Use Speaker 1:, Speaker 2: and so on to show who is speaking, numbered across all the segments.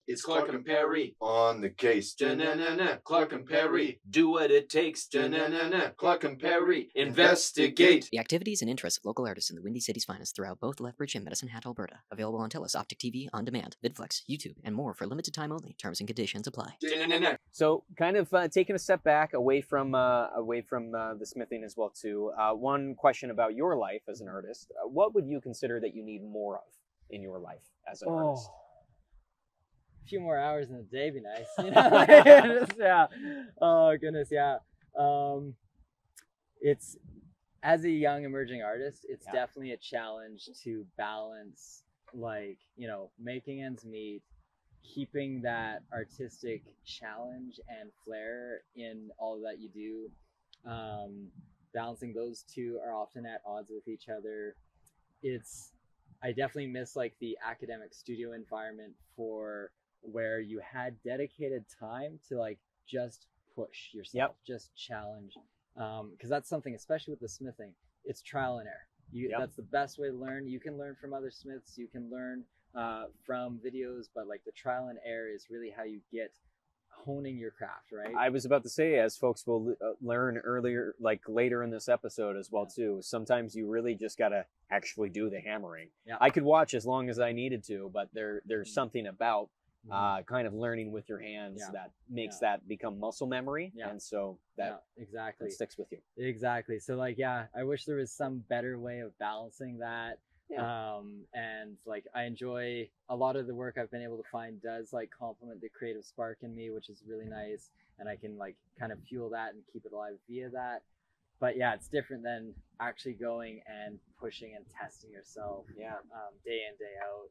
Speaker 1: It's Clark and Perry
Speaker 2: on the case.
Speaker 1: Da-na-na-na. Clark and Perry do what it takes. Da-na-na-na. Clark and Perry investigate.
Speaker 3: The activities and interests of local artists in the Windy City's finest throughout both Lethbridge and Medicine Hat, Alberta. Available on TELUS, Optic TV, On Demand, VidFlex, YouTube, and more for limited time only. Terms and conditions apply.
Speaker 1: Da-na-na-na.
Speaker 4: So, kind of taking a step back away from the smithing as well too. One question about your life as an artist: what would you consider that you need more of in your life as an artist?
Speaker 5: A few more hours in the day be nice, you know? Yeah. Oh goodness, yeah. It's, as a young emerging artist, it's definitely a challenge to balance, like, you know, making ends meet, keeping that artistic challenge and flair in all that you do. Balancing those two are often at odds with each other. I definitely miss like the academic studio environment for where you had dedicated time to like just push yourself, just challenge, because that's something, especially with the smithing, it's trial and error. That's the best way to learn. You can learn from other smiths, you can learn from videos, but like the trial and error is really how you get honing your craft, right?
Speaker 4: I was about to say, as folks will learn earlier, like later in this episode as well too, sometimes you really just gotta actually do the hammering. I could watch as long as I needed to, but there's something about kind of learning with your hands that makes that become muscle memory, and so that
Speaker 5: exactly
Speaker 4: that sticks with you.
Speaker 5: Exactly. So like, I wish there was some better way of balancing that. And like, I enjoy a lot of the work I've been able to find does like complement the creative spark in me, which is really nice, and I can like kind of fuel that and keep it alive via that. But yeah, it's different than actually going and pushing and testing yourself day in, day out.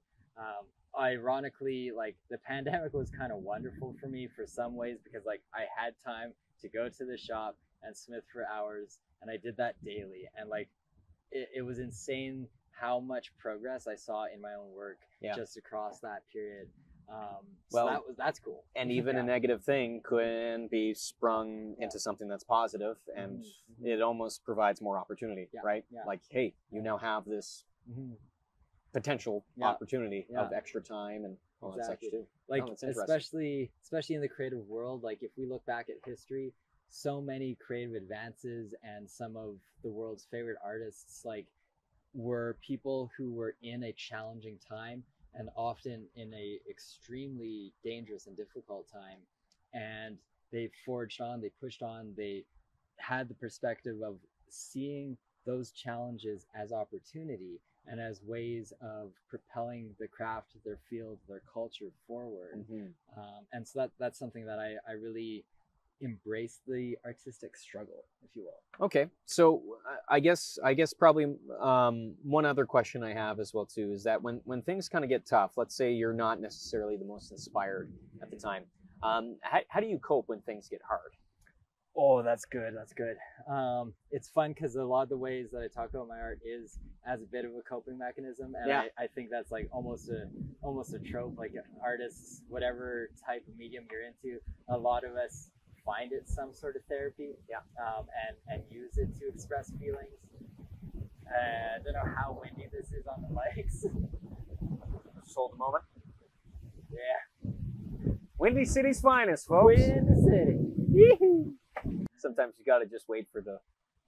Speaker 5: Ironically, like the pandemic was kind of wonderful for me for some ways, because like I had time to go to the shop and smith for hours, and I did that daily, and like it was insane how much progress I saw in my own work just across that period. So that's cool. And
Speaker 4: even a negative thing can be sprung into something that's positive, and it almost provides more opportunity, right? Like, hey, you now have this potential opportunity of extra time and all that such too.
Speaker 5: Like, especially in the creative world, like if we look back at history, so many creative advances and some of the world's favorite artists like were people who were in a challenging time, and often in a extremely dangerous and difficult time, and they forged on, they pushed on, they had the perspective of seeing those challenges as opportunity and as ways of propelling the craft, their field, their culture forward. And so that's something that I really embrace, the artistic struggle, if you will.
Speaker 4: Okay, so I guess probably one other question I have as well too is that when things kind of get tough, let's say you're not necessarily the most inspired at the time, how do you cope when things get hard?
Speaker 5: Oh, that's good. It's fun because a lot of the ways that I talk about my art is as a bit of a coping mechanism, and I think that's like almost a trope. Like artists, whatever type of medium you're into, a lot of us find it some sort of therapy, and use it to express feelings. I don't know how windy this is on the mics.
Speaker 4: Just hold a moment.
Speaker 5: Yeah.
Speaker 4: Windy City's finest, folks.
Speaker 5: Windy City.
Speaker 4: Sometimes you gotta just wait for the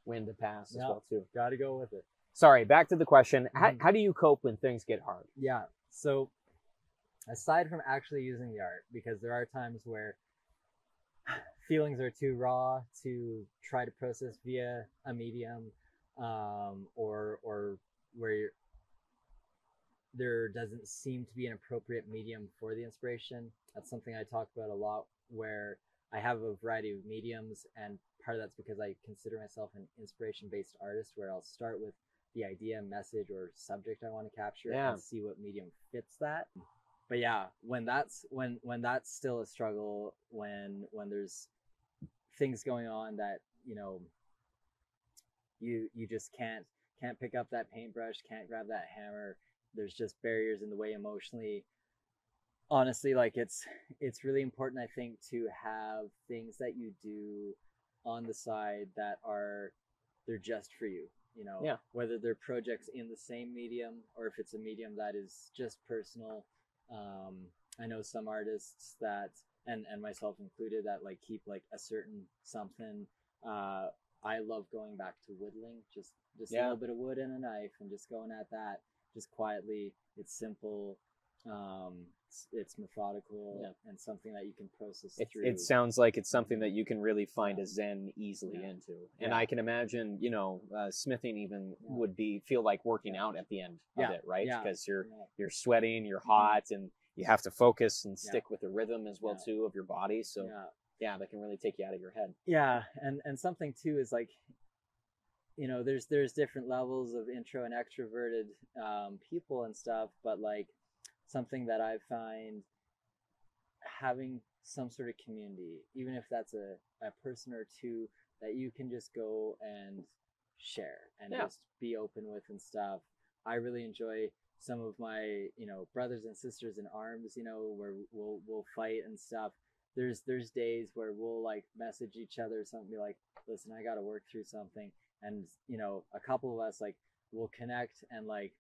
Speaker 4: wind to pass as well too.
Speaker 5: Gotta go with it.
Speaker 4: Sorry, back to the question. How do you cope when things get hard?
Speaker 5: Yeah, so aside from actually using the art, because there are times where feelings are too raw to try to process via a medium, or where there doesn't seem to be an appropriate medium for the inspiration. That's something I talk about a lot, where I have a variety of mediums, and part of that's because I consider myself an inspiration-based artist, where I'll start with the idea, message, or subject I want to capture and see what medium fits that. But yeah, when that's still a struggle, when there's things going on that, you know, you just can't pick up that paintbrush, can't grab that hammer, there's just barriers in the way emotionally. Honestly, like it's really important, I think, to have things that you do on the side that they're just for you. you know,
Speaker 4: Yeah.
Speaker 5: whether they're projects in the same medium or if it's a medium that is just personal. I know some artists that, and myself included, that like keep like a certain something. I love going back to whittling, just a little bit of wood and a knife and just going at that, just quietly. It's simple. It's methodical and something that you can process through.
Speaker 4: It sounds like it's something that you can really find a zen easily into. And I can imagine, you know, smithing even would feel like working out at the end of it, right? Because you're sweating, you're hot, and you have to focus and stick with the rhythm as well too of your body. So that can really take you out of your head. Yeah,
Speaker 5: and something too is like, you know, there's different levels of intro and extroverted people and stuff, but like something that I find, having some sort of community, even if that's a person or two that you can just go and share and just be open with and stuff. I really enjoy some of my, you know, brothers and sisters in arms, you know, where we'll fight and stuff. There's days where we'll like message each other or something, be like, listen, I got to work through something. And, you know, a couple of us like will connect and like,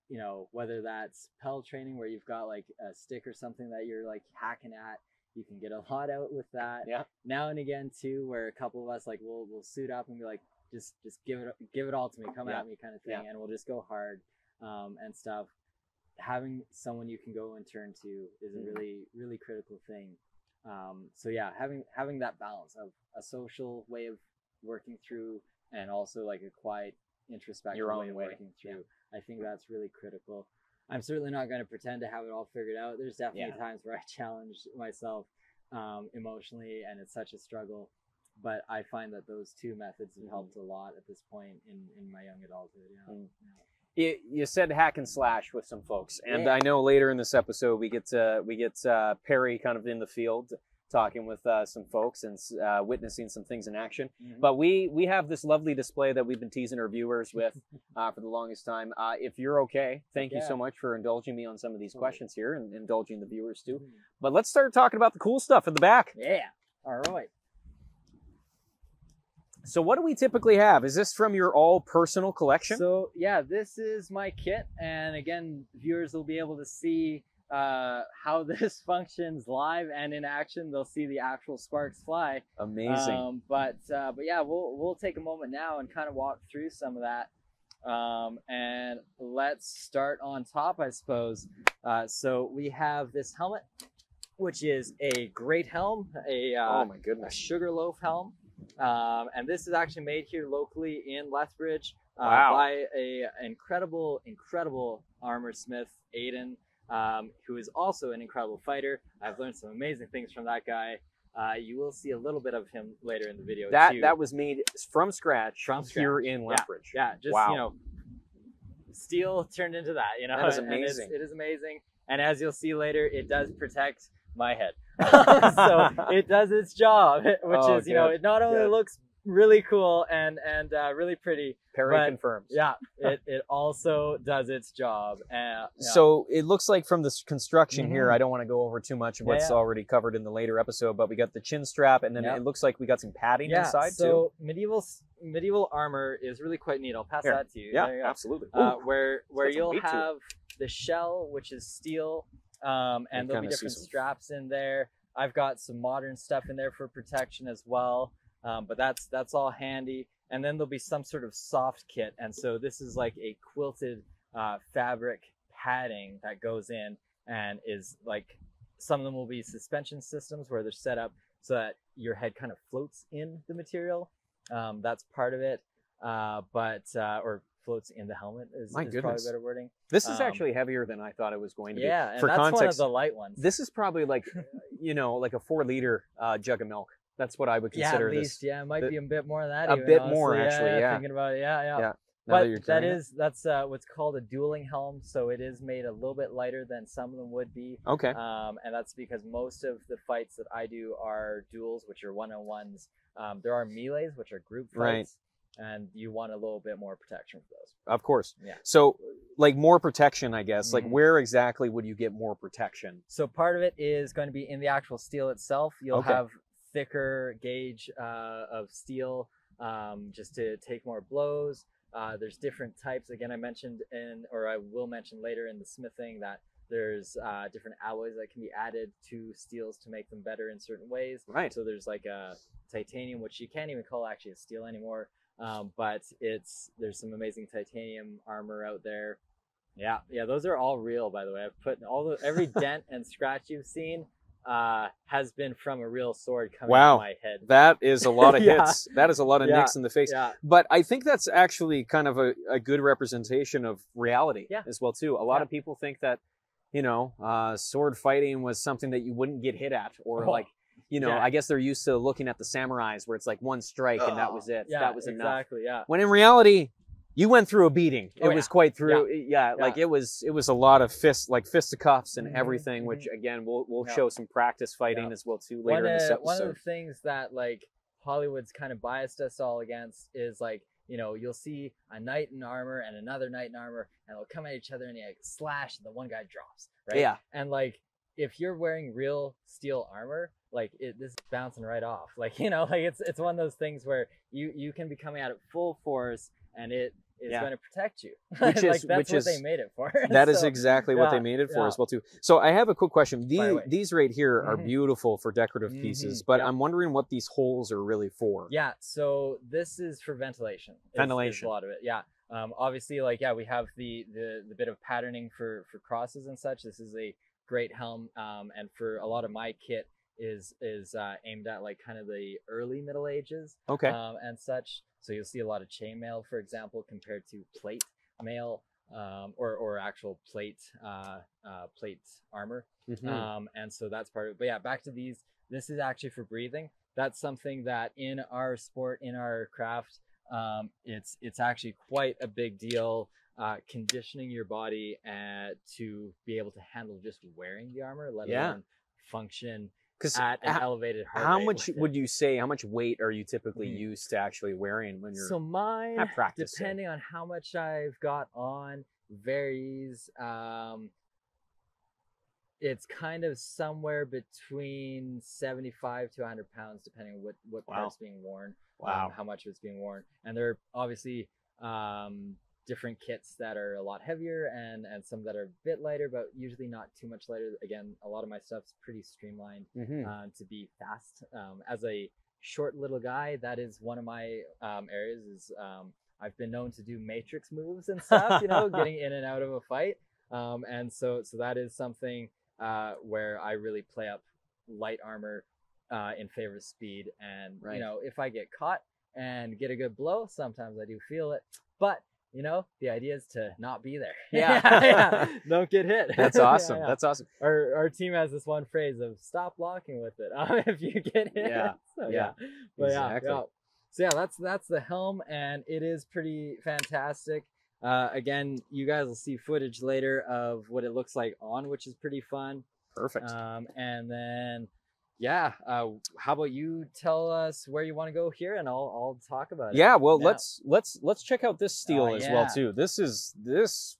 Speaker 5: you know, whether that's Pell training where you've got like a stick or something that you're like hacking at, you can get a lot out with that. Yeah. Now and again too, where a couple of us like we'll suit up and be like, just give it all to me, come at me kind of thing, and we'll just go hard and stuff. Having someone you can go and turn to is a really critical thing. So yeah, having that balance of a social way of working through and also like a quiet introspective way of working through. I think that's really critical. I'm certainly not going to pretend to have it all figured out. There's definitely times where I challenge myself emotionally, and it's such a struggle. But I find that those two methods have helped a lot at this point in my young adulthood.
Speaker 4: You said hack and slash with some folks, and I know later in this episode we get Perry kind of in the field talking with some folks and witnessing some things in action. But we have this lovely display that we've been teasing our viewers with for the longest time. If you're okay, thank you so much for indulging me on some of these questions here and indulging the viewers too. But let's start talking about the cool stuff in the back.
Speaker 5: Yeah. All right.
Speaker 4: So what do we typically have? Is this from your all personal collection?
Speaker 5: So yeah, this is my kit, and again, viewers will be able to see how this functions live and in action. They'll see the actual sparks fly.
Speaker 4: Amazing.
Speaker 5: But yeah, we'll take a moment now and kind of walk through some of that. And let's start on top, I suppose. So we have this helmet, which is a great helm,
Speaker 4: oh my goodness,
Speaker 5: a Sugarloaf helm. And this is actually made here locally in Lethbridge by a incredible armor smith, Aiden, who is also an incredible fighter. I've learned some amazing things from that guy. You will see a little bit of him later in the video.
Speaker 4: That was made from scratch here in Lethbridge.
Speaker 5: Yeah, just you know, steel turned into that. You know,
Speaker 4: that is amazing.
Speaker 5: It is amazing, and as you'll see later, it does protect my head. So it does its job, which is, you know, it not only looks really cool and really pretty.
Speaker 4: Perry confirms.
Speaker 5: Yeah, it also does its job.
Speaker 4: So it looks like from this construction here, I don't want to go over too much of what's already covered in the later episode, but we got the chin strap, and then it looks like we got some padding inside too.
Speaker 5: So medieval armor is really quite neat. I'll pass that to you.
Speaker 4: Yeah, absolutely.
Speaker 5: Where you'll have the shell, which is steel, and there'll be different straps in there. I've got some modern stuff in there for protection as well. But that's all handy. And then there'll be some sort of soft kit. And so this is like a quilted fabric padding that goes in, and is like, some of them will be suspension systems where they're set up so that your head kind of floats in the material. That's part of it. Or floats in the helmet is probably better wording.
Speaker 4: This is actually heavier than I thought it was going to be.
Speaker 5: Yeah, and
Speaker 4: for
Speaker 5: that's
Speaker 4: context,
Speaker 5: one of the light ones.
Speaker 4: This is probably like, you know, like a 4-liter jug of milk. That's what I would consider
Speaker 5: at least,
Speaker 4: this.
Speaker 5: Yeah, it might be a bit more than that.
Speaker 4: A bit more, actually, yeah.
Speaker 5: Thinking about it, yeah.
Speaker 4: But
Speaker 5: that's what's called a dueling helm, so it is made a little bit lighter than some of them would be.
Speaker 4: Okay.
Speaker 5: And that's because most of the fights that I do are duels, which are one-on-ones. There are melees, which are group fights, and you want a little bit more protection for those.
Speaker 4: Of course.
Speaker 5: Yeah.
Speaker 4: So, like, more protection, I guess. Like, where exactly would you get more protection?
Speaker 5: So part of it is going to be in the actual steel itself. You'll have thicker gauge of steel just to take more blows. There's different types. Again, I mentioned or I will mention later in the smithing that there's different alloys that can be added to steels to make them better in certain ways.
Speaker 4: Right.
Speaker 5: So there's like a titanium, which you can't even call actually a steel anymore. But there's some amazing titanium armor out there. Yeah, those are all real, by the way. I've put every dent and scratch you've seen has been from a real sword coming out of my head.
Speaker 4: That is a lot of
Speaker 5: Yeah.
Speaker 4: hits. That is a lot of nicks in the face.
Speaker 5: Yeah.
Speaker 4: But I think that's actually kind of a good representation of reality as well too. A lot of people think that, sword fighting was something that you wouldn't get hit at, or like, I guess they're used to looking at the samurais where it's like one strike and that was it.
Speaker 5: Yeah,
Speaker 4: that was enough.
Speaker 5: Exactly. Yeah.
Speaker 4: When in reality, you went through a beating. It was quite through.
Speaker 5: Yeah.
Speaker 4: Like it was a lot of fisticuffs and everything, which again we'll show some practice fighting as well too later in this episode.
Speaker 5: One of the things that like Hollywood's kind of biased us all against is like, you'll see a knight in armor and another knight in armor, and they'll come at each other and you like slash, and the one guy drops, right? Yeah. And like, if you're wearing real steel armor, like this is bouncing right off. Like, like it's one of those things where you can be coming at it full force, and it is going to protect you. That's what they made it for.
Speaker 4: That is exactly what they made it for as well too. So I have a quick question. These right here are beautiful for decorative pieces, but I'm wondering what these holes are really for.
Speaker 5: Yeah, so this is for ventilation. Ventilation. Is a lot of it. Yeah. Obviously, we have the bit of patterning for crosses and such. This is a great helm, and for a lot of my kit is aimed at like kind of the early Middle Ages. Okay. And such. So you'll see a lot of chainmail, for example, compared to plate mail, or actual plate armor. And so that's part of it. But yeah, back to these. This is actually for breathing. That's something that in our sport, in our craft, it's actually quite a big deal. Conditioning your body to be able to handle just wearing the armor, let alone function at an elevated heart rate.
Speaker 4: How much would you say, how much weight are you typically used to actually wearing when you're at practice?
Speaker 5: Depending on how much I've got on, varies. It's kind of somewhere between 75 to 100 pounds, depending on what part's being worn, how much it's being worn. And there are obviously different kits that are a lot heavier and some that are a bit lighter, but usually not too much lighter. Again, a lot of my stuff's pretty streamlined to be fast. As a short little guy, that is one of my areas. Is I've been known to do matrix moves and stuff, getting in and out of a fight. And so that is something where I really play up light armor in favor of speed. And if I get caught and get a good blow, sometimes I do feel it, but the idea is to not be there. Yeah. Don't get hit.
Speaker 4: That's awesome. That's awesome.
Speaker 5: Our team has this one phrase of stop blocking with it if you get hit.
Speaker 4: Yeah.
Speaker 5: So,
Speaker 4: But exactly.
Speaker 5: So that's the helm, and it is pretty fantastic. Again, you guys will see footage later of what it looks like on, which is pretty fun.
Speaker 4: Perfect.
Speaker 5: And then how about you tell us where you want to go here, and I'll talk about it.
Speaker 4: Yeah, well, let's check out this steel as well too. This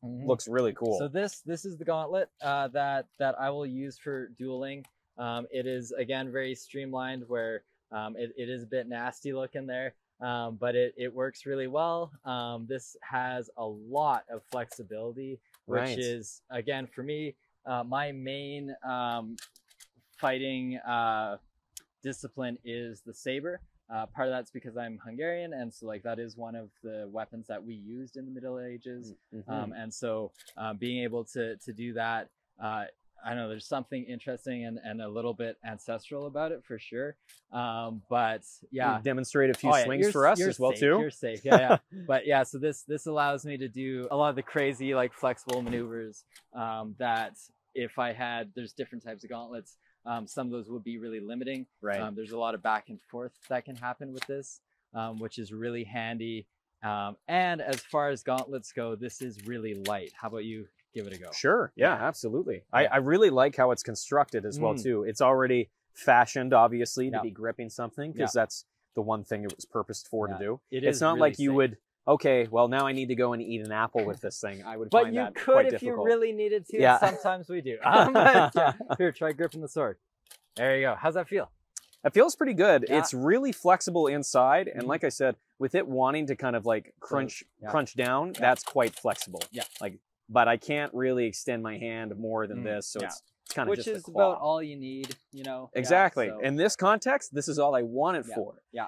Speaker 4: looks really cool.
Speaker 5: So this is the gauntlet that I will use for dueling. It is again very streamlined, where it is a bit nasty looking there, but it works really well. This has a lot of flexibility, which is again for me my main fighting discipline is the saber. Part of that's because I'm Hungarian, and so that is one of the weapons that we used in the Middle Ages. And so being able to do that, I don't know, there's something interesting and a little bit ancestral about it for sure. But yeah,
Speaker 4: demonstrate a few swings for us as well too.
Speaker 5: You're safe, But yeah, so this allows me to do a lot of the crazy flexible maneuvers that if I had, there's different types of gauntlets. Some of those would be really limiting. Right. There's a lot of back and forth that can happen with this, which is really handy. And as far as gauntlets go, this is really light. How about you give it a go?
Speaker 4: Sure. Yeah, absolutely. I really like how it's constructed as well too. It's already fashioned, obviously, to be gripping something, because that's the one thing it was purposed for to do. It's not really like you would, okay, well, now I need to go and eat an apple with this thing. I would find that quite difficult.
Speaker 5: But you could if you really needed to. Sometimes we do. Here, try gripping the sword. There you go. How's that feel?
Speaker 4: It feels pretty good.
Speaker 5: Yeah.
Speaker 4: It's really flexible inside, and
Speaker 5: Mhm.
Speaker 4: like I said, with it wanting to kind of like crunch down,
Speaker 5: Yeah.
Speaker 4: that's quite flexible.
Speaker 5: Yeah.
Speaker 4: Like, but I can't really extend my hand more than this, so
Speaker 5: Yeah.
Speaker 4: it's kind of
Speaker 5: Which
Speaker 4: just a
Speaker 5: is
Speaker 4: claw.
Speaker 5: about all you need, you know. Yeah,
Speaker 4: Exactly.
Speaker 5: so-
Speaker 4: In this context, this is all I want it
Speaker 5: Yeah.
Speaker 4: for.
Speaker 5: Yeah.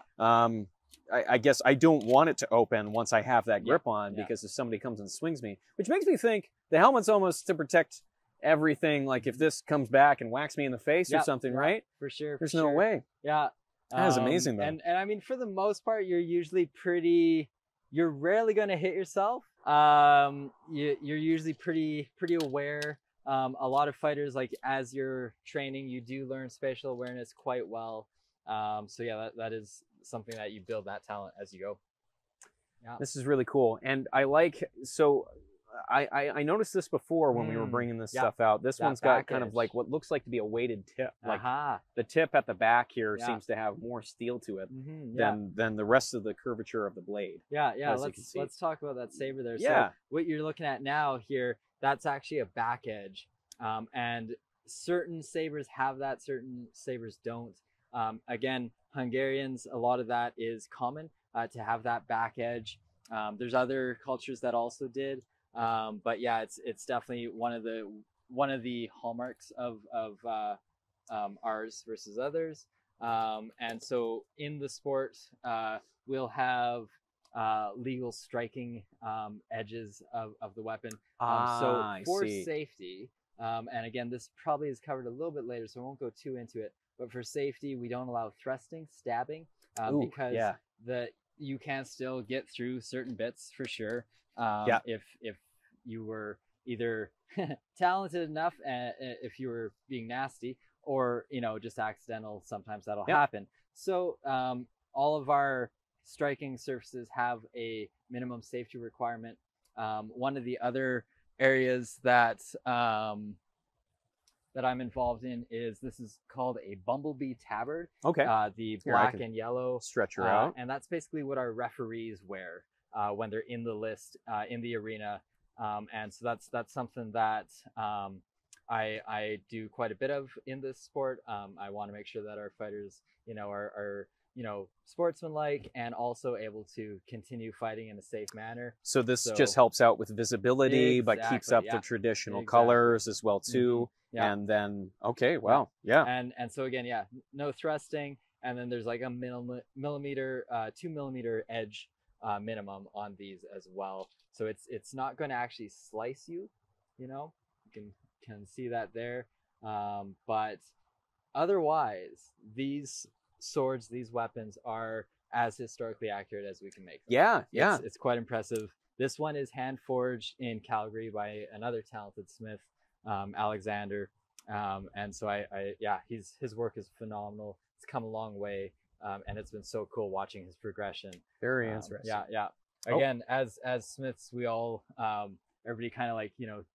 Speaker 4: I guess I don't want it to open once I have that grip on,
Speaker 5: Yeah.
Speaker 4: because if somebody comes and swings me, which makes me think the helmet's almost to protect everything. Like if this comes back and whacks me in the face or
Speaker 5: Yeah,
Speaker 4: something,
Speaker 5: yeah,
Speaker 4: right?
Speaker 5: For sure.
Speaker 4: There's
Speaker 5: for
Speaker 4: no
Speaker 5: sure.
Speaker 4: way.
Speaker 5: Yeah.
Speaker 4: That is amazing, though.
Speaker 5: And I mean, for the most part, you're usually you're rarely going to hit yourself. You're usually pretty aware. A lot of fighters, like as you're training, you do learn spatial awareness quite well. So yeah, that is something that you build that talent as you go. Yeah.
Speaker 4: This is really cool. And I like, so I noticed this before when we were bringing this
Speaker 5: yeah.
Speaker 4: stuff out. This
Speaker 5: That
Speaker 4: one's got
Speaker 5: back
Speaker 4: kind of
Speaker 5: edge.
Speaker 4: like what looks like to be a weighted tip. Like
Speaker 5: Aha.
Speaker 4: the tip at the back here
Speaker 5: Yeah.
Speaker 4: seems to have more steel to it
Speaker 5: Yeah.
Speaker 4: than the rest of the curvature of the blade.
Speaker 5: Yeah.
Speaker 4: as you can see.
Speaker 5: Let's talk about that saber there.
Speaker 4: Yeah.
Speaker 5: So what you're looking at now here, that's actually a back edge. And certain sabers have that, certain sabers don't. Again, Hungarians, a lot of that is common to have that back edge. There's other cultures that also did, but yeah, it's definitely one of the hallmarks of ours versus others. And so in the sport, we'll have legal striking edges of the weapon. So
Speaker 4: I
Speaker 5: for
Speaker 4: see.
Speaker 5: safety, and again, this probably is covered a little bit later, so I won't go too into it. But for safety, we don't allow thrusting, stabbing,
Speaker 4: Ooh,
Speaker 5: because
Speaker 4: yeah.
Speaker 5: you can still get through certain bits for sure.
Speaker 4: Yeah.
Speaker 5: If you were either talented enough, if you were being nasty, or just accidental, sometimes that'll
Speaker 4: Yeah.
Speaker 5: happen. So all of our striking surfaces have a minimum safety requirement. One of the other areas that I'm involved in is this is called a bumblebee tabard.
Speaker 4: Okay.
Speaker 5: The
Speaker 4: Here, I
Speaker 5: black
Speaker 4: can
Speaker 5: and yellow.
Speaker 4: Stretch her out.
Speaker 5: And that's basically what our referees wear when they're in the list in the arena. And so that's something that I do quite a bit of in this sport. I want to make sure that our fighters, are sportsmanlike and also able to continue fighting in a safe manner.
Speaker 4: So this just helps out with visibility, but keeps
Speaker 5: Exactly,
Speaker 4: up
Speaker 5: yeah.
Speaker 4: the traditional
Speaker 5: Exactly.
Speaker 4: colors as well too.
Speaker 5: Yeah.
Speaker 4: And then, okay, wow, yeah.
Speaker 5: And so again, yeah, no thrusting, and then there's like a 2 millimeter edge minimum on these as well. So it's not going to actually slice you, you can see that there. But otherwise, these swords, these weapons are as historically accurate as we can make them.
Speaker 4: Yeah, yeah.
Speaker 5: It's quite impressive. This one is hand forged in Calgary by another talented smith, Alexander. And so his work is phenomenal. It's come a long way. And it's been so cool watching his progression.
Speaker 4: Very interesting.
Speaker 5: Yeah, yeah. Again, as smiths, we all everybody kind of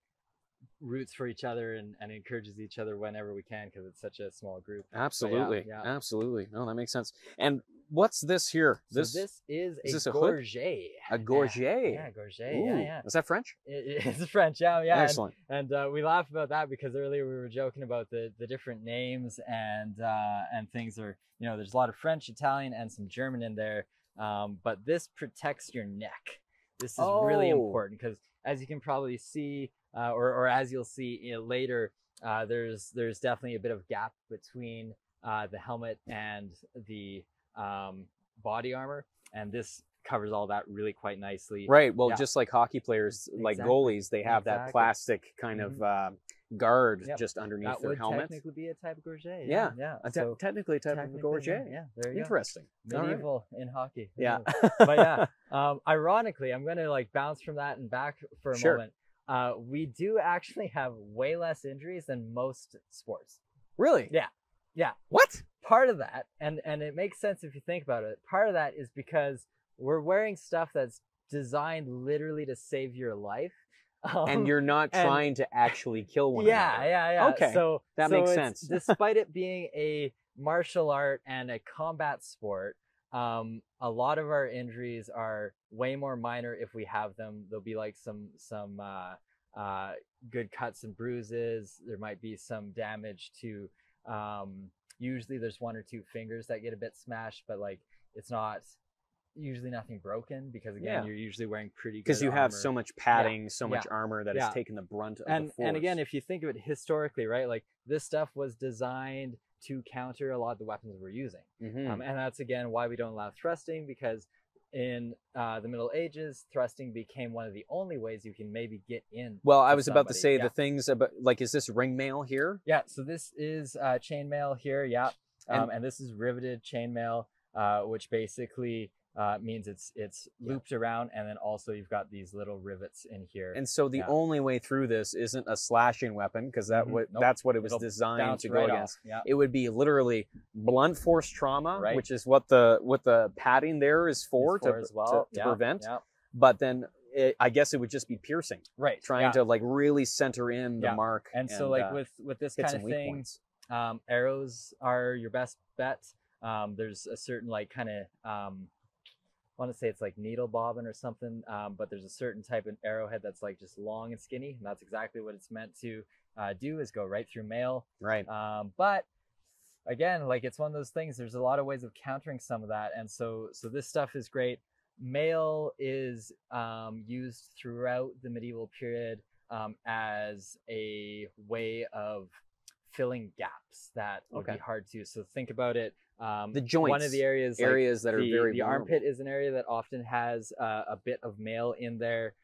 Speaker 5: roots for each other and encourages each other whenever we can, because it's such a small group.
Speaker 4: Absolutely.
Speaker 5: Yeah.
Speaker 4: Absolutely. No, that makes sense. And what's this here?
Speaker 5: This is
Speaker 4: this
Speaker 5: a
Speaker 4: a hood?
Speaker 5: gorget.
Speaker 4: A gorget.
Speaker 5: Yeah, gorget.
Speaker 4: Ooh,
Speaker 5: Yeah.
Speaker 4: Is that French?
Speaker 5: It's French. Yeah.
Speaker 4: Excellent.
Speaker 5: And we laugh about that because earlier we were joking about the different names and things are, there's a lot of French, Italian, and some German in there. But this protects your neck. This is really important because, as you can probably see, or as you'll see later, there's definitely a bit of gap between the helmet and the body armor, and this covers all that really quite nicely.
Speaker 4: Right. Well,
Speaker 5: Yeah.
Speaker 4: just like hockey players, like
Speaker 5: Exactly.
Speaker 4: goalies, they have that
Speaker 5: Exactly.
Speaker 4: plastic kind of guard
Speaker 5: Yep.
Speaker 4: just underneath
Speaker 5: That
Speaker 4: their
Speaker 5: would
Speaker 4: helmet.
Speaker 5: technically be a type of gorget.
Speaker 4: Yeah.
Speaker 5: Yeah.
Speaker 4: So, technically a type of
Speaker 5: technically,
Speaker 4: gorget.
Speaker 5: Yeah, there you go.
Speaker 4: Interesting. All right.
Speaker 5: Medieval in hockey. Who
Speaker 4: Yeah.
Speaker 5: knows? But yeah, ironically, I'm gonna bounce from that and back for a
Speaker 4: Sure.
Speaker 5: moment. We do actually have way less injuries than most sports.
Speaker 4: Really?
Speaker 5: Yeah. Yeah.
Speaker 4: What?
Speaker 5: Part of that, and it makes sense if you think about it, part of that is because we're wearing stuff that's designed literally to save your life.
Speaker 4: And you're not
Speaker 5: and-
Speaker 4: than to actually kill one another.
Speaker 5: Yeah.
Speaker 4: Okay,
Speaker 5: So
Speaker 4: that
Speaker 5: so
Speaker 4: makes
Speaker 5: it's-
Speaker 4: sense.
Speaker 5: Despite it being a martial art and a combat sport, a lot of our injuries are way more minor if we have them. There'll be some good cuts and bruises. There might be some damage to Usually there's 1 or 2 fingers that get a bit smashed, but like it's not usually nothing broken because again you're usually wearing pretty good
Speaker 4: because you have
Speaker 5: armor.
Speaker 4: so much padding, so much armor that has taken the brunt of the force.
Speaker 5: And again, if you think of it historically, right, like this stuff was designed to counter a lot of the weapons we're using. And that's again why we don't allow thrusting, because in the Middle Ages, thrusting became one of the only ways you can maybe get in.
Speaker 4: Well, I was about to say the things about, like, is this ring mail here?
Speaker 5: Yeah, so this is chainmail here, and this is riveted chainmail, which basically means it's looped around, and then also you've got these little rivets in here.
Speaker 4: And so the only way through this isn't a slashing weapon, because that's what it was designed to go against. It would be literally blunt force trauma, which is what the padding there is for to prevent. But then I guess it would just be piercing, trying to like really center in the mark.
Speaker 5: And so like with this kind of thing, arrows are your best bet. There's a certain like kind of I want to say it's like needle bobbin or something, but there's a certain type of arrowhead that's like just long and skinny, and that's exactly what it's meant to do, is go right through mail. But again, like it's one of those things, there's a lot of ways of countering some of that, and so this stuff is great. Mail is used throughout the medieval period as a way of filling gaps that would be hard to. So think about it.
Speaker 4: The joints,
Speaker 5: one of the areas
Speaker 4: that are very
Speaker 5: the armpit is an area that often has a bit of mail in there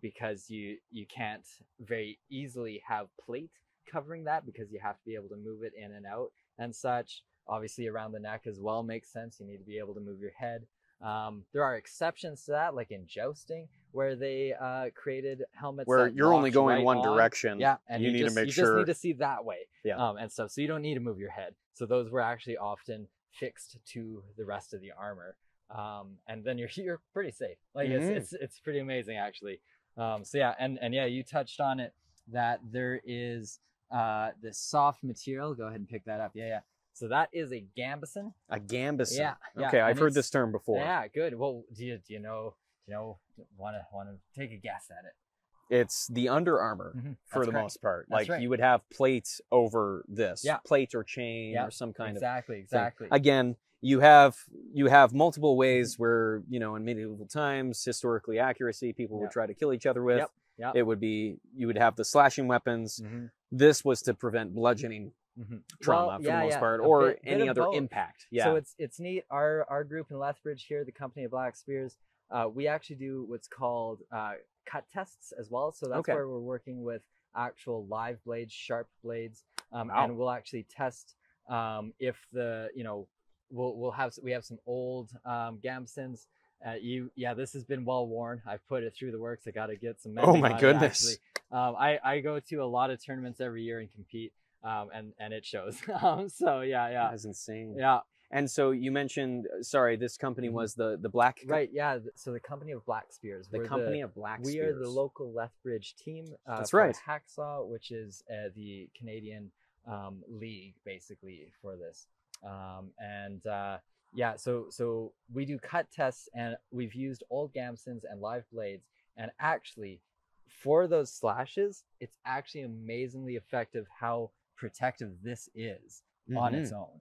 Speaker 5: because you can't very easily have plate covering that, because you have to be able to move it in and out and such. Obviously around the neck as well makes sense. You need to be able to move your head. There are exceptions to that, like in jousting, where they created helmets
Speaker 4: where you're only going one
Speaker 5: on.
Speaker 4: direction.
Speaker 5: And
Speaker 4: you need to make
Speaker 5: you
Speaker 4: sure
Speaker 5: just need to see that way. And stuff. So you don't need to move your head. So those were actually often fixed to the rest of the armor, and then you're pretty safe. Like it's pretty amazing actually. So yeah, and yeah, you touched on it, that there is this soft material. Go ahead and pick that up. So that is a gambeson.
Speaker 4: A gambeson.
Speaker 5: Yeah.
Speaker 4: Okay, I've heard this term before.
Speaker 5: Yeah, good. Well, do you know want to take a guess at it?
Speaker 4: It's the under armor for the most part. Like you would have plates over this, plate or chain or some kind of
Speaker 5: exactly.
Speaker 4: Again, you have multiple ways where, you know, in medieval times, historically accuracy, people would try to kill each other with. It would be, you would have the slashing weapons. This was to prevent bludgeoning trauma for the most part, or any other impact.
Speaker 5: So it's neat. Our group in Lethbridge here, the Company of Black Spears, we actually do what's called cut tests as well. So that's where we're working with actual live blades, sharp blades, and we'll actually test if the, you know, we have some old gambesons. This has been well worn. I've put it through the works. I got to get some mending
Speaker 4: oh my
Speaker 5: on
Speaker 4: goodness
Speaker 5: it, I go to a lot of tournaments every year and compete, and it shows. So yeah
Speaker 4: that's insane.
Speaker 5: And
Speaker 4: so you mentioned, sorry, this company was the Black...
Speaker 5: Right, yeah. So the Company of Black Spears.
Speaker 4: The Company of Black Spears.
Speaker 5: We are the local Lethbridge team.
Speaker 4: That's
Speaker 5: for
Speaker 4: right.
Speaker 5: Hacksaw, which is the Canadian league, basically, for this. So we do cut tests, and we've used old gambesons and live blades. And actually, for those slashes, it's actually amazingly effective how protective this is on its own.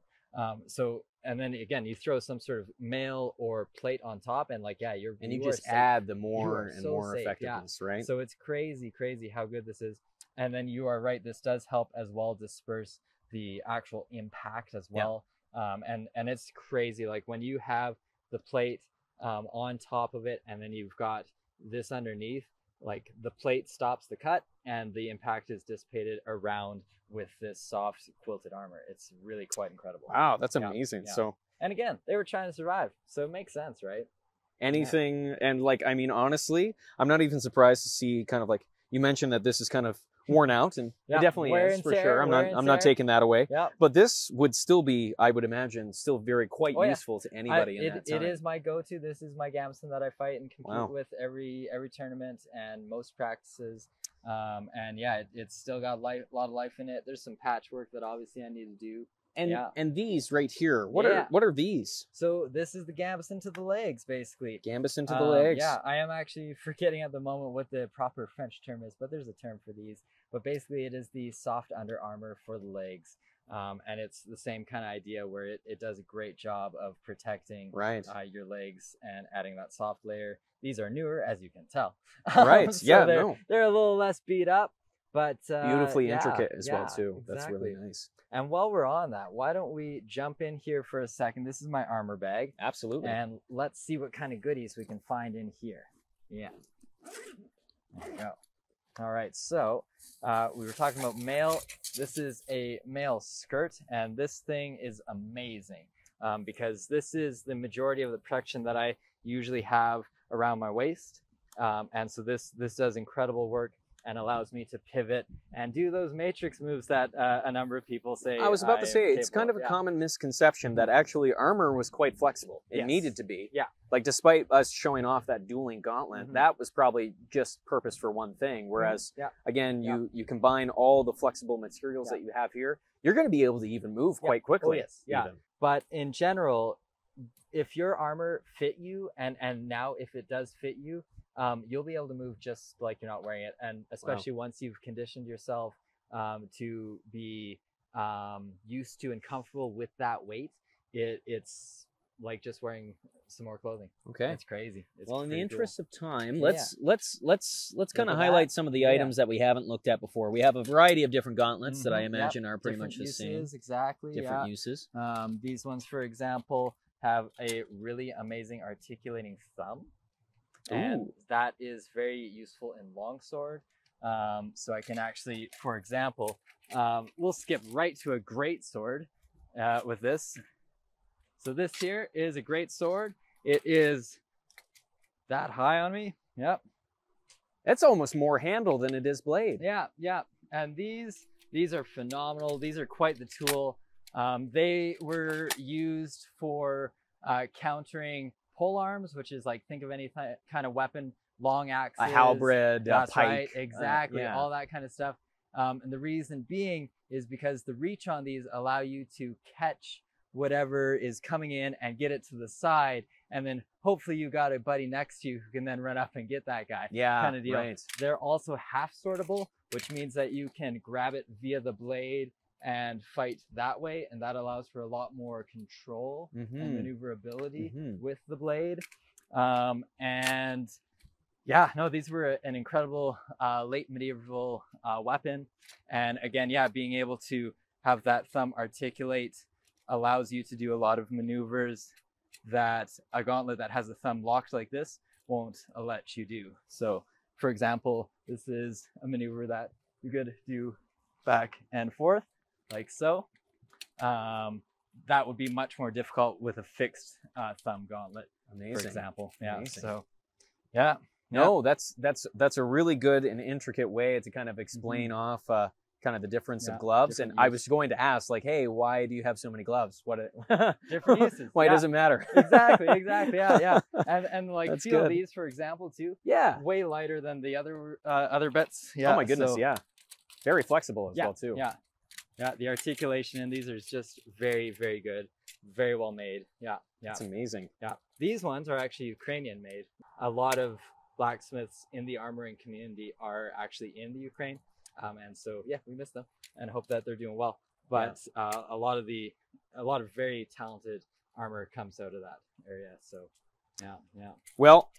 Speaker 5: And then again, you throw some sort of mail or plate on top, and like, you
Speaker 4: just add the more and more effectiveness, right?
Speaker 5: So it's crazy how good this is. And then you are right, this does help as well disperse the actual impact as well. And it's crazy, like when you have the plate on top of it, and then you've got this underneath, like the plate stops the cut and the impact is dissipated around with this soft quilted armor. It's really quite incredible.
Speaker 4: Wow, that's amazing. So,
Speaker 5: and again, they were trying to survive, so it makes sense, right?
Speaker 4: Anything, and like, I mean, honestly, I'm not even surprised to see kind of like, you mentioned that this is kind of worn out, and it definitely is for sure. I'm not taking that away. But this would still be, I would imagine, still very quite useful to anybody in that time.
Speaker 5: It is my go-to. This is my gambeson that I fight and compete with every tournament and most practices. And yeah, it's still got a lot of life in it. There's some patchwork that obviously I need to do.
Speaker 4: And these right here, what are these?
Speaker 5: So this is the gambeson to the legs, basically.
Speaker 4: Gambeson to the legs.
Speaker 5: Yeah, I am actually forgetting at the moment what the proper French term is, but there's a term for these. But basically, it is the soft under armor for the legs. And it's the same kind of idea where it does a great job of protecting your legs and adding that soft layer. These are newer, as you can tell.
Speaker 4: Right.
Speaker 5: So
Speaker 4: yeah.
Speaker 5: they're a little less beat up, but
Speaker 4: beautifully intricate as well too.
Speaker 5: Exactly.
Speaker 4: That's really nice.
Speaker 5: And while we're on that, why don't we jump in here for a second? This is my armor bag.
Speaker 4: Absolutely.
Speaker 5: And let's see what kind of goodies we can find in here. Yeah. There we go. All right, so we were talking about mail. This is a mail skirt, and this thing is amazing because this is the majority of the protection that I usually have around my waist. And so this does incredible work and allows me to pivot and do those matrix moves that a number of people say.
Speaker 4: I was about to say, it's kind of a common misconception that actually armor was quite flexible. It needed to be.
Speaker 5: Yeah.
Speaker 4: Like, despite us showing off that dueling gauntlet, that was probably just purpose for one thing. Whereas, again, you combine all the flexible materials that you have here, you're going to be able to even move quite quickly.
Speaker 5: Oh, yes. Yeah. But in general, if your armor fit you, and now if it does fit you, you'll be able to move just like you're not wearing it. And especially once you've conditioned yourself to be used to and comfortable with that weight, it's like just wearing some more clothing.
Speaker 4: Okay.
Speaker 5: It's crazy. It's
Speaker 4: well, in the interest of time,
Speaker 5: Yeah.
Speaker 4: let's kind of highlight some of the items that we haven't looked at before. We have a variety of different gauntlets that I imagine are pretty much the same.
Speaker 5: Exactly.
Speaker 4: Different uses.
Speaker 5: These ones, for example, have a really amazing articulating thumb. And that is very useful in longsword. So I can actually, for example, we'll skip right to a great sword with this. So this here is a great sword. It is that high on me. Yep.
Speaker 4: It's almost more handle than it is blade.
Speaker 5: Yeah, yeah. And these are phenomenal. These are quite the tool. They were used for countering pole arms, which is like, think of any kind of weapon, long axes,
Speaker 4: a halberd, a pike.
Speaker 5: Right, exactly, all that kind of stuff. And the reason being is because the reach on these allow you to catch whatever is coming in and get it to the side, and then hopefully you got a buddy next to you who can then run up and get that guy.
Speaker 4: Yeah,
Speaker 5: kind of deal.
Speaker 4: Right.
Speaker 5: They're also half sortable, which means that you can grab it via the blade and fight that way, and that allows for a lot more control and maneuverability with the blade. And yeah, no, these were an incredible late medieval weapon. And again, yeah, being able to have that thumb articulate allows you to do a lot of maneuvers that a gauntlet that has a thumb locked like this won't let you do. So for example, this is a maneuver that you could do back and forth like so. That would be much more difficult with a fixed thumb gauntlet. Amazing. For example. Yeah. Amazing. So yeah.
Speaker 4: No, that's a really good and intricate way to kind of explain off kind of the difference of gloves. And I was going to ask, like, hey, why do you have so many gloves? What
Speaker 5: different uses.
Speaker 4: Why does it matter?
Speaker 5: Exactly. Yeah. And like
Speaker 4: that's
Speaker 5: feel
Speaker 4: good.
Speaker 5: These, for example, too.
Speaker 4: Yeah.
Speaker 5: Way lighter than the other bits. Yeah.
Speaker 4: Oh my goodness. So, very flexible as well too.
Speaker 5: Yeah, the articulation in these are just very, very good. Very well made. Yeah.
Speaker 4: That's amazing.
Speaker 5: Yeah. These ones are actually Ukrainian made. A lot of blacksmiths in the armoring community are actually in the Ukraine. And so, yeah, we miss them and hope that they're doing well. But a lot of very talented armor comes out of that area. So, yeah. Well,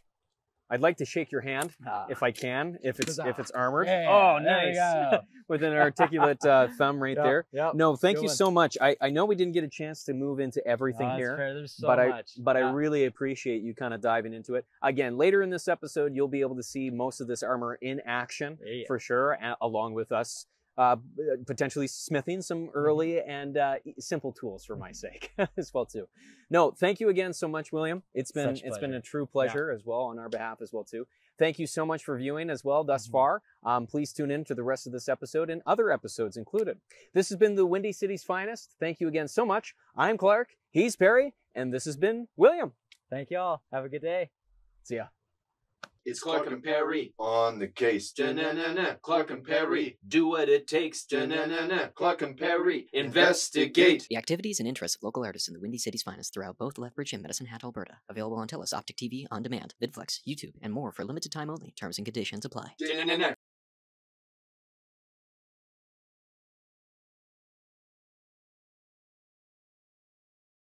Speaker 4: I'd like to shake your hand if I can, if it's armored.
Speaker 5: Yeah,
Speaker 4: oh, nice. With an articulate thumb right there.
Speaker 5: Yep.
Speaker 4: No, thank you so much. I know we didn't get a chance to move into everything here,
Speaker 5: fair. There's so
Speaker 4: much. I really appreciate you kind of diving into it. Again, later in this episode, you'll be able to see most of this armor in action for sure, along with us potentially smithing some early and simple tools for my sake as well too. No, thank you again so much, William. It's been a true pleasure as well on our behalf as well too. Thank you so much for viewing as well thus far. Please tune in to the rest of this episode and other episodes included. This has been the Windy City's Finest. Thank you again so much. I'm Clark, he's Perry, and this has been William.
Speaker 5: Thank you all. Have a good day.
Speaker 4: See ya.
Speaker 1: It's Clark and Perry on the case. Da-na-na-na. Clark and Perry do what it takes. Da-na-na-na. Clark and Perry investigate.
Speaker 3: The activities and interests of local artists in the Windy City's Finest throughout both Lethbridge and Medicine Hat, Alberta. Available on TELUS, Optic TV, On Demand, VidFlex, YouTube, and more for limited time only. Terms and conditions apply.
Speaker 1: Da-na-na-na.